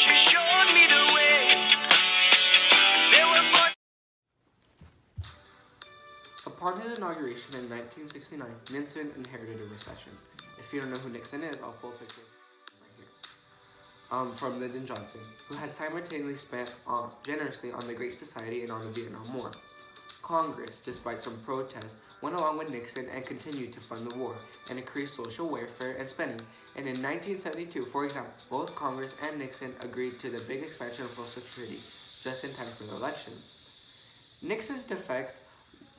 She showed me the way. There were voices. Upon his inauguration in 1969, Nixon inherited a recession. If you don't know who Nixon is, I'll pull a picture right here. From Lyndon Johnson, who had simultaneously spent generously on the Great Society and on the Vietnam War. Congress, despite some protests, went along with Nixon and continued to fund the war and increase social welfare and spending. And in 1972, for example, both Congress and Nixon agreed to the big expansion of Social Security just in time for the election. Nixon's defects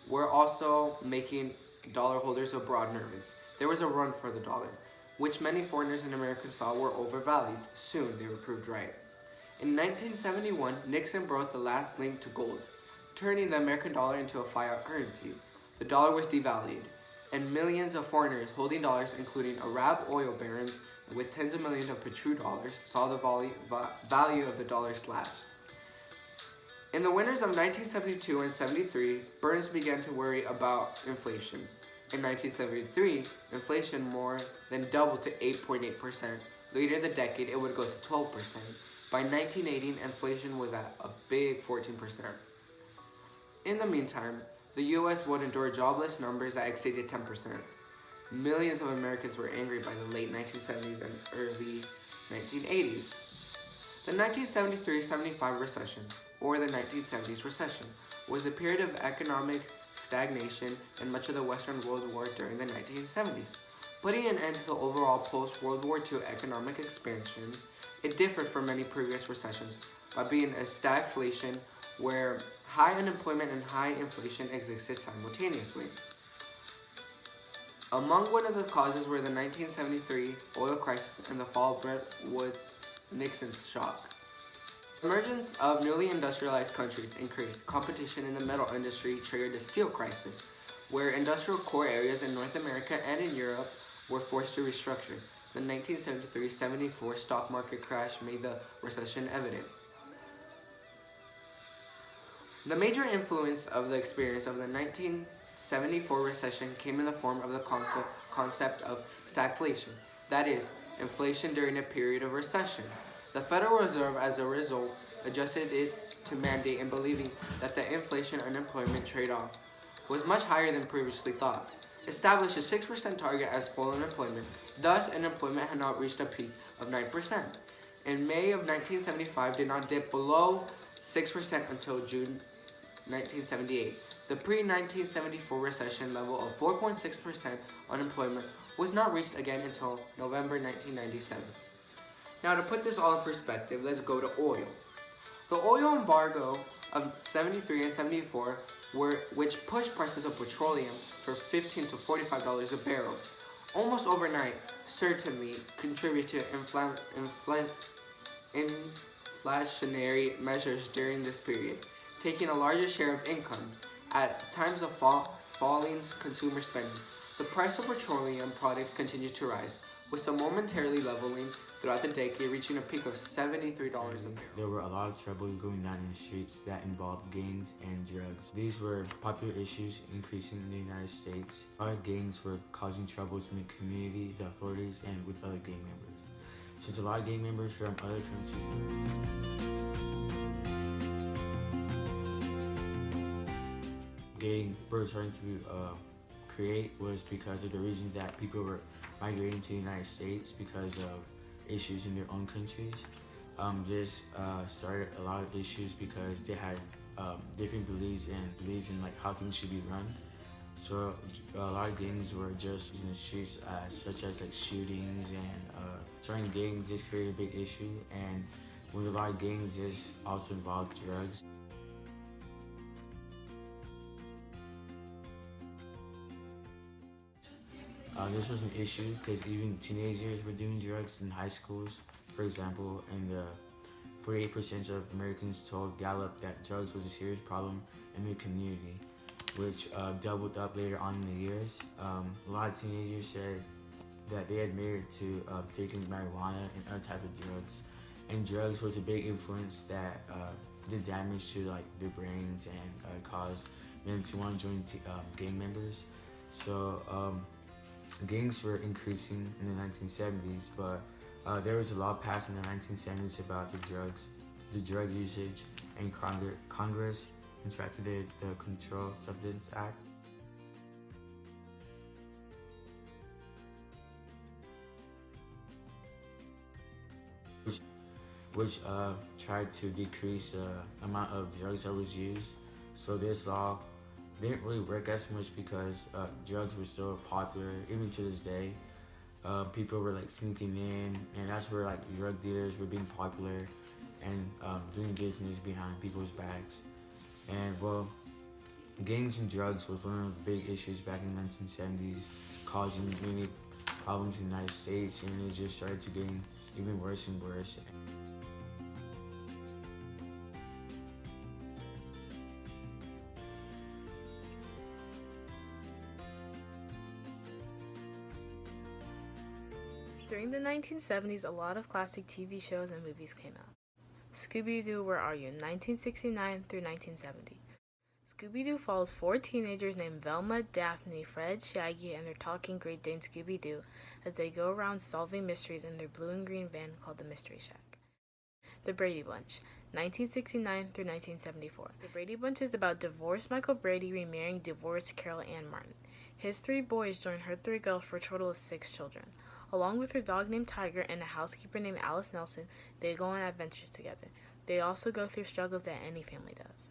were also making dollar holders abroad nervous. There was a run for the dollar, which many foreigners and Americans thought were overvalued. Soon they were proved right. In 1971, Nixon broke the last link to gold, turning the American dollar into a fiat currency. The dollar was devalued, and millions of foreigners holding dollars, including Arab oil barons with tens of millions of petrodollars, saw the value of the dollar slashed. In the winters of 1972 and 73, Burns began to worry about inflation. In 1973, inflation more than doubled to 8.8%. Later in the decade, it would go to 12%. By 1980, inflation was at a big 14%. In the meantime, the U.S. would endure jobless numbers that exceeded 10%. Millions of Americans were angry by the late 1970s and early 1980s. The 1973-75 recession, or the 1970s recession, was a period of economic stagnation in much of the Western World War during the 1970s. Putting an end to the overall post-World War II economic expansion, it differed from many previous recessions by being a stagflation where high unemployment and high inflation existed simultaneously. Among one of the causes were the 1973 oil crisis and the fall of Bretton Woods-Nixon's shock. The emergence of newly industrialized countries increased. Competition in the metal industry triggered the steel crisis, where industrial core areas in North America and in Europe were forced to restructure. The 1973-74 stock market crash made the recession evident. The major influence of the experience of the 1974 recession came in the form of the concept of stagflation, that is, inflation during a period of recession. The Federal Reserve, as a result, adjusted its to mandate in believing that the inflation-unemployment trade-off was much higher than previously thought, established a 6% target as full unemployment. Thus, unemployment had not reached a peak of 9%. In May of 1975, did not dip below 6% until June 1978. The pre-1974 recession level of 4.6% unemployment was not reached again until November 1997. Now, to put this all in perspective, let's go to oil. The oil embargo of 73 and 74 which pushed prices of petroleum for $15 to $45 a barrel, almost overnight, certainly contributed to inflationary measures during this period, taking a larger share of incomes. At times of falling consumer spending, the price of petroleum products continued to rise, with some momentarily leveling throughout the decade, reaching a peak of $73 a barrel. There were a lot of trouble going on in the streets that involved gangs and drugs. These were popular issues increasing in the United States. A lot of gangs were causing troubles in the community, the authorities, and with other gang members. Since a lot of gang members from other countries gang were starting to create was because of the reasons that people were migrating to the United States because of issues in their own countries. This started a lot of issues because they had different beliefs in like how things should be run. So a lot of gangs were just in the streets, such as like shootings and starting gangs just created a big issue. And with a lot of gangs, this also involved drugs. This was an issue because even teenagers were doing drugs in high schools. For example, and 48% of Americans told Gallup that drugs was a serious problem in their community, which doubled up later on in the years. A lot of teenagers said that they admitted to taking marijuana and other type of drugs, and drugs was a big influence that did damage to like their brains and caused them to want to join gang members. So gangs were increasing in the 1970s, but There was a law passed in the 1970s about the drug usage, and Congress enacted the Controlled Substance Act. Which tried to decrease the amount of drugs that was used. So this law didn't really work as much because drugs were still popular even to this day. People were like sneaking in, and that's where like drug dealers were being popular and doing business behind people's backs. And well, gangs and drugs was one of the big issues back in the 1970s, causing many problems in the United States, and it just started to getting even worse and worse. During the 1970s, a lot of classic TV shows and movies came out. Scooby-Doo, Where Are You? 1969 through 1970. Scooby-Doo follows 4 teenagers named Velma, Daphne, Fred, Shaggy, and their talking Great Dane Scooby-Doo as they go around solving mysteries in their blue and green van called the Mystery Shack. The Brady Bunch, 1969 through 1974. The Brady Bunch is about divorced Michael Brady remarrying divorced Carol Ann Martin. His 3 boys join her 3 girls for a total of 6 children. Along with her dog named Tiger and a housekeeper named Alice Nelson, they go on adventures together. They also go through struggles that any family does.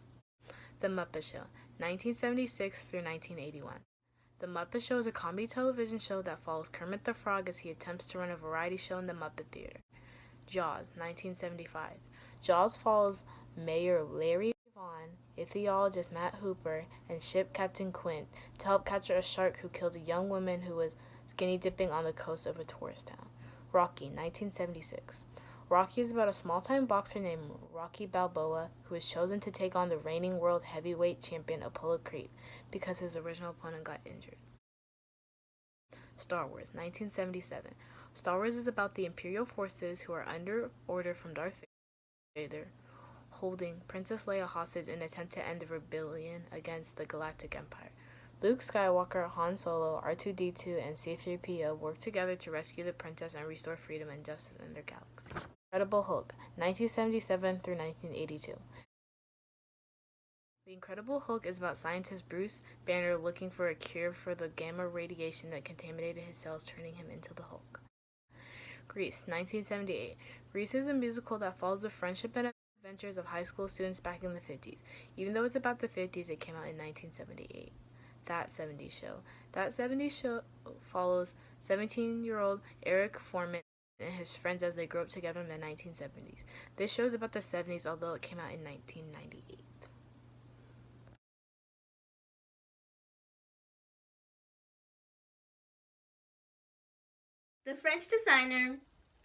The Muppet Show, 1976 through 1981. The Muppet Show is a comedy television show that follows Kermit the Frog as he attempts to run a variety show in the Muppet Theater. Jaws, 1975. Jaws follows Mayor Larry Vaughn, ichthyologist Matt Hooper, and ship Captain Quint to help capture a shark who killed a young woman who was skinny dipping on the coast of a tourist town. Rocky, 1976. Rocky is about a small-time boxer named Rocky Balboa who is chosen to take on the reigning world heavyweight champion Apollo Creed because his original opponent got injured. Star Wars, 1977. Star Wars is about the Imperial forces who are under order from Darth Vader, holding Princess Leia hostage in an attempt to end the rebellion against the Galactic Empire. Luke Skywalker, Han Solo, R2-D2, and C-3PO work together to rescue the princess and restore freedom and justice in their galaxy. Incredible Hulk, 1977 through 1982. The Incredible Hulk is about scientist Bruce Banner looking for a cure for the gamma radiation that contaminated his cells, turning him into the Hulk. Grease, 1978. Grease is a musical that follows the friendship and adventures of high school students back in the 50s. Even though it's about the 50s, it came out in 1978. That 70s Show. That 70s Show follows 17-year-old Eric Foreman and his friends as they grew up together in the 1970s. This show is about the 70s, although it came out in 1998. The French designer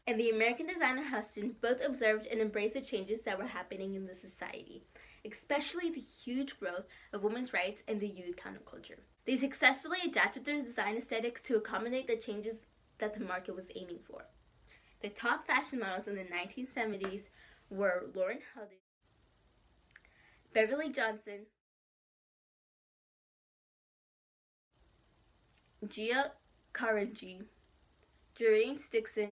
and the American designer Huston both observed and embraced the changes that were happening in the society, especially the huge growth of women's rights and the youth counterculture. They successfully adapted their design aesthetics to accommodate the changes that the market was aiming for. The top fashion models in the 1970s were Lauren Huddy, Beverly Johnson, Gia Karanji, Doreen Stixon,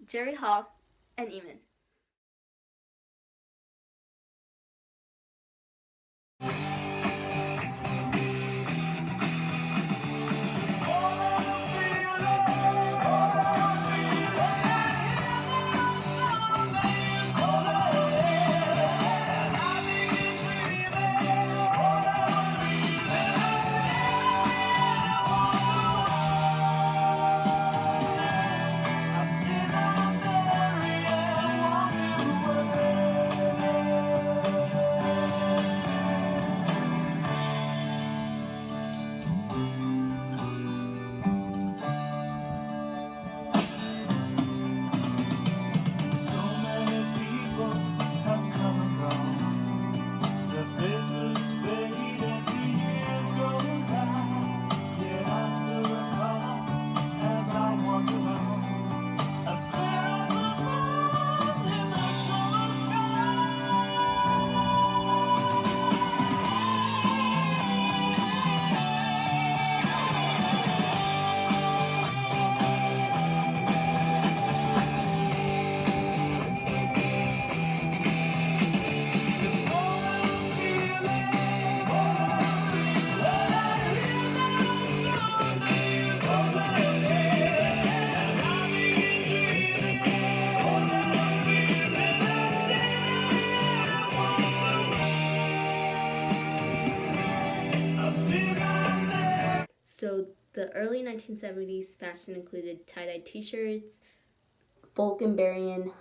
Jerry Hall, and Eamon. The early 1970s fashion included tie-dye t-shirts, Hungarian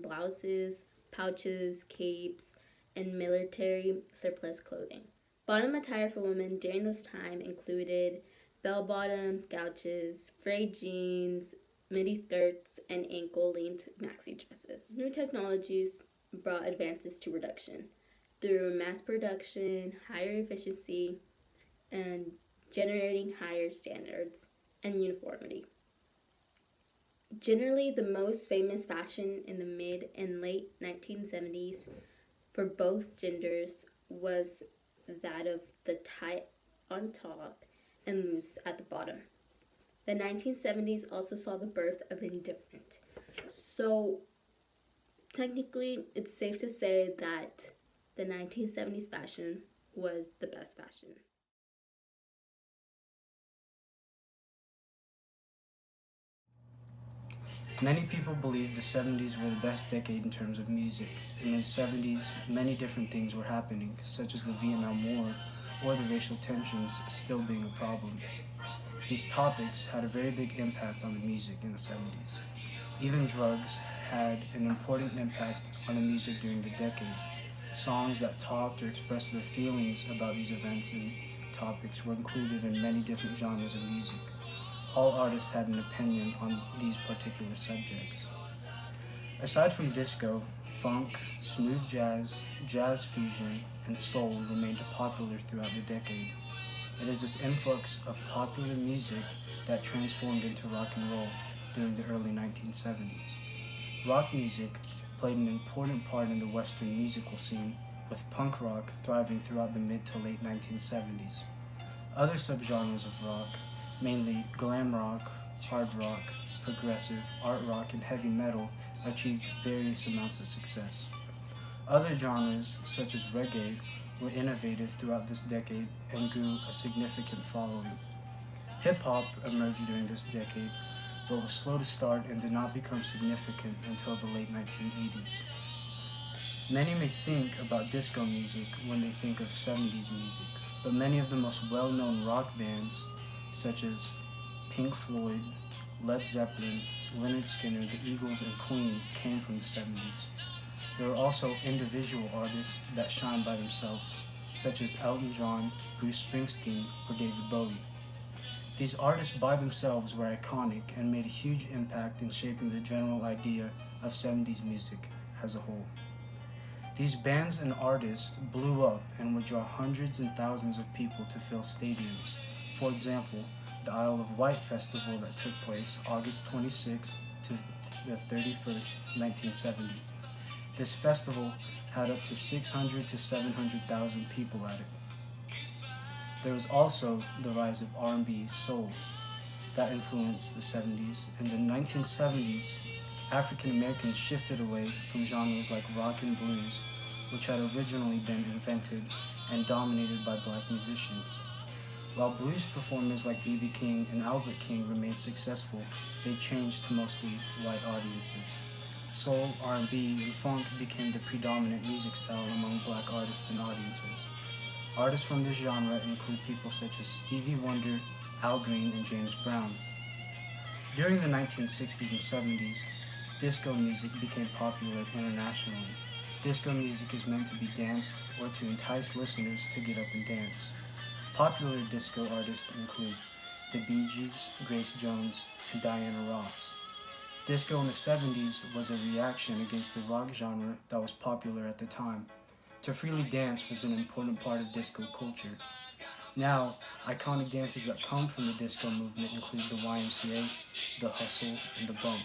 blouses, pouches, capes, and military surplus clothing. Bottom attire for women during this time included bell-bottoms, gouges, frayed jeans, midi skirts, and ankle-length maxi dresses. New technologies brought advances to reduction through mass production, higher efficiency, and generating higher standards and uniformity. Generally, the most famous fashion in the mid and late 1970s for both genders was that of the tight on top and loose at the bottom. The 1970s also saw the birth of indifferent. So, technically, it's safe to say that the 1970s fashion was the best fashion. Many people believe the 70s were the best decade in terms of music. In the 70s, many different things were happening, such as the Vietnam War or the racial tensions still being a problem. These topics had a very big impact on the music in the 70s. Even drugs had an important impact on the music during the decade. Songs that talked or expressed their feelings about these events and topics were included in many different genres of music. All artists had an opinion on these particular subjects. Aside from disco, funk, smooth jazz, jazz fusion, and soul remained popular throughout the decade. It is this influx of popular music that transformed into rock and roll during the early 1970s. Rock music played an important part in the Western musical scene, with punk rock thriving throughout the mid to late 1970s. Other subgenres of rock, mainly glam rock, hard rock, progressive, art rock, and heavy metal, achieved various amounts of success. Other genres, such as reggae, were innovative throughout this decade and grew a significant following. Hip-hop emerged during this decade, but was slow to start and did not become significant until the late 1980s. Many may think about disco music when they think of 70s music, but many of the most well-known rock bands, such as Pink Floyd, Led Zeppelin, Lynyrd Skynyrd, the Eagles, and Queen, came from the 70s. There are also individual artists that shine by themselves, such as Elton John, Bruce Springsteen, or David Bowie. These artists by themselves were iconic and made a huge impact in shaping the general idea of 70s music as a whole. These bands and artists blew up and would draw hundreds and thousands of people to fill stadiums. For example, the Isle of Wight festival that took place August 26th to the 31st, 1970. This festival had up to 600 to 700,000 people at it. There was also the rise of R&B, soul, that influenced the 70s. In the 1970s, African Americans shifted away from genres like rock and blues, which had originally been invented and dominated by black musicians. While blues performers like B.B. King and Albert King remained successful, they changed to mostly white audiences. Soul, R&B, and funk became the predominant music style among black artists and audiences. Artists from this genre include people such as Stevie Wonder, Al Green, and James Brown. During the 1960s and 70s, disco music became popular internationally. Disco music is meant to be danced or to entice listeners to get up and dance. Popular disco artists include the Bee Gees, Grace Jones, and Diana Ross. Disco in the 70s was a reaction against the rock genre that was popular at the time. To freely dance was an important part of disco culture. Now, iconic dances that come from the disco movement include the YMCA, the hustle, and the bump.